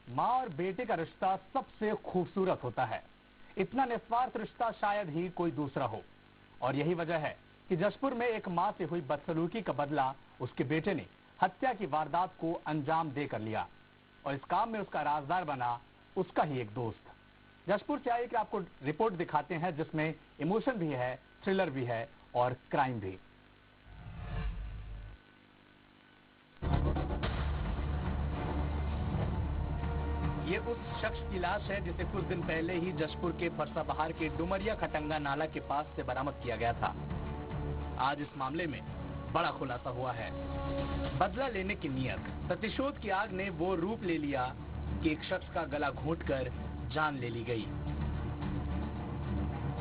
माँ और बेटे का रिश्ता सबसे खूबसूरत होता है। इतना निस्वार्थ रिश्ता शायद ही कोई दूसरा हो। और यही वजह है कि जशपुर में एक माँ से हुई बदसलूकी का बदला उसके बेटे ने हत्या की वारदात को अंजाम देकर लिया। और इस काम में उसका राजदार बना उसका ही एक दोस्त। जशपुर से आइए कि आपको रिपोर्ट दिखाते हैं जिसमें इमोशन भी है, थ्रिलर भी है और क्राइम भी। ये उस शख्स की लाश है जिसे कुछ दिन पहले ही जशपुर के फरसाबहार के डुमरिया खटंगा नाला के पास से बरामद किया गया था। आज इस मामले में बड़ा खुलासा हुआ है। बदला लेने की नीयत, प्रतिशोध की आग ने वो रूप ले लिया कि एक शख्स का गला घोंटकर जान ले ली गई।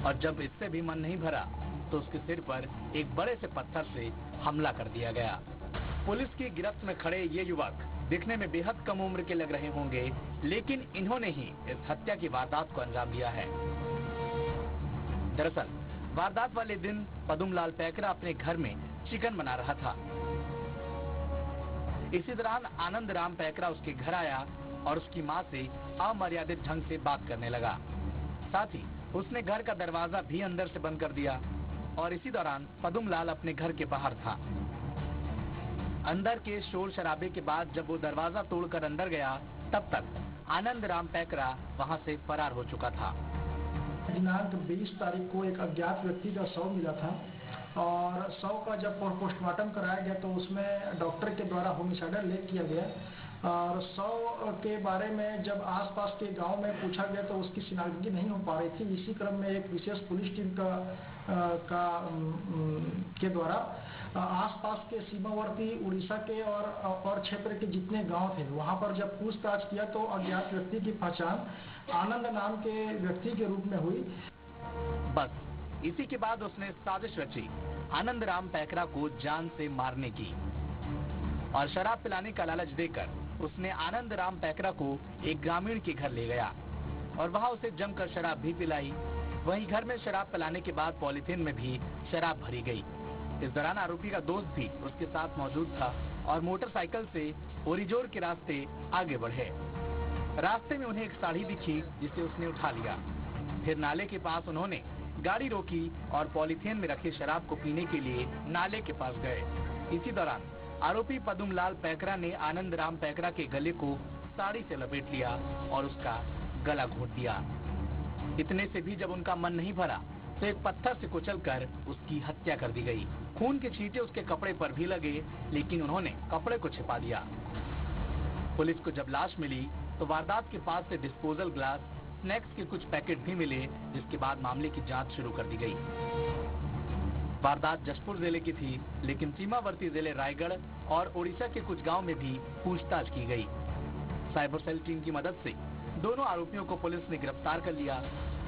और जब इससे भी मन नहीं भरा तो उसके सिर पर एक बड़े से पत्थर से हमला कर दिया गया। पुलिस की गिरफ्त में खड़े ये युवक दिखने में बेहद कम उम्र के लग रहे होंगे, लेकिन इन्होंने ही इस हत्या की वारदात को अंजाम दिया है। दरअसल वारदात वाले दिन पदुमलाल पैकरा अपने घर में चिकन बना रहा था। इसी दौरान आनंद राम पैकरा उसके घर आया और उसकी मां से अमर्यादित ढंग से बात करने लगा। साथ ही उसने घर का दरवाजा भी अंदर से बंद कर दिया। और इसी दौरान पदुमलाल अपने घर के बाहर था। अंदर के शोर शराबे के बाद जब वो दरवाजा तोड़कर अंदर गया, तब तक आनंद राम पैकरा वहां से फरार हो चुका था। दिनांक 20 तारीख को एक अज्ञात व्यक्ति का शव मिला था और शव का जब पोस्टमार्टम कराया गया तो उसमें डॉक्टर के द्वारा होमिसाइडल रेप किया गया। और शव के बारे में जब आसपास के गांव में पूछा गया तो उसकी शिनाख्त नहीं हो पा रही थी। इसी क्रम में एक विशेष पुलिस टीम के द्वारा आसपास के सीमावर्ती उड़ीसा के और क्षेत्र के जितने गांव थे वहां पर जब पूछताछ किया तो अज्ञात व्यक्ति की पहचान आनंद नाम के व्यक्ति के रूप में हुई। बस इसी के बाद उसने साजिश रची आनंद राम पैकरा को जान से मारने की। और शराब पिलाने का लालच देकर उसने आनंद राम पैकरा को एक ग्रामीण के घर ले गया और वहां उसे जमकर शराब भी पिलाई। वहीं घर में शराब पिलाने के बाद पॉलीथीन में भी शराब भरी गई। इस दौरान आरोपी का दोस्त भी उसके साथ मौजूद था और मोटरसाइकिल से ओरिजोर के रास्ते आगे बढ़े। रास्ते में उन्हें एक साड़ी दिखी जिसे उसने उठा लिया। फिर नाले के पास उन्होंने गाड़ी रोकी और पॉलीथीन में रखे शराब को पीने के लिए नाले के पास गए। इसी दौरान आरोपी पदुमलाल पैकरा ने आनंद राम पैकरा के गले को साड़ी से लपेट लिया और उसका गला घोंट दिया। इतने से भी जब उनका मन नहीं भरा तो एक पत्थर से कुचलकर उसकी हत्या कर दी गई। खून के छींटे उसके कपड़े पर भी लगे, लेकिन उन्होंने कपड़े को छिपा दिया। पुलिस को जब लाश मिली तो वारदात के पास से डिस्पोजल ग्लास, स्नैक्स के कुछ पैकेट भी मिले, जिसके बाद मामले की जांच शुरू कर दी गई। वारदात जशपुर जिले की थी, लेकिन सीमावर्ती जिले रायगढ़ और ओडिशा के कुछ गांव में भी पूछताछ की गई। साइबर सेल टीम की मदद से दोनों आरोपियों को पुलिस ने गिरफ्तार कर लिया।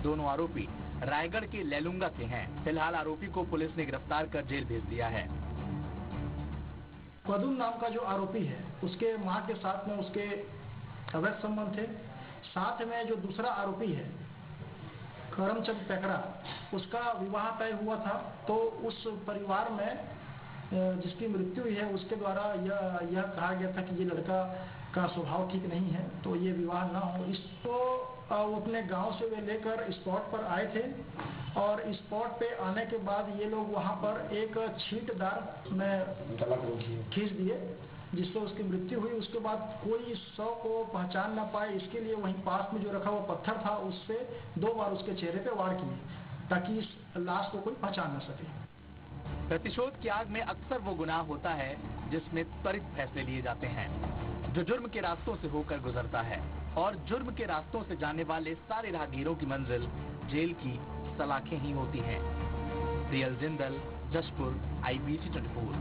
दोनों आरोपी रायगढ़ के लेलुंगा के हैं। फिलहाल आरोपी को पुलिस ने गिरफ्तार कर जेल भेज दिया है। पदुम नाम का जो आरोपी है उसके मां के साथ में उसके अवैध संबंध थे। साथ में जो दूसरा आरोपी है करमचंद पैकरा, उसका विवाह तय हुआ था। तो उस परिवार में जिसकी मृत्यु हुई है उसके द्वारा यह कहा गया था कि ये लड़का का स्वभाव ठीक नहीं है, तो ये विवाह ना हो। इसको वो अपने गांव से वे लेकर स्पॉट पर आए थे और स्पॉट पे आने के बाद ये लोग वहां पर एक छींटदार में खींच दिए जिससे उसकी मृत्यु हुई। उसके बाद कोई शव को पहचान ना पाए, इसके लिए वहीं पास में जो रखा हुआ पत्थर था उससे 2 बार उसके चेहरे पे वार किए ताकि इस लाश को कोई पहचान ना सके। प्रतिशोध की आग में अक्सर वो गुनाह होता है जिसमें त्वरित फैसले लिए जाते हैं, जो जुर्म के रास्तों से होकर गुजरता है। और जुर्म के रास्तों से जाने वाले सारे राहगीरों की मंजिल जेल की सलाखें ही होती हैं। Real Jindal, Jashpur, IBC 24।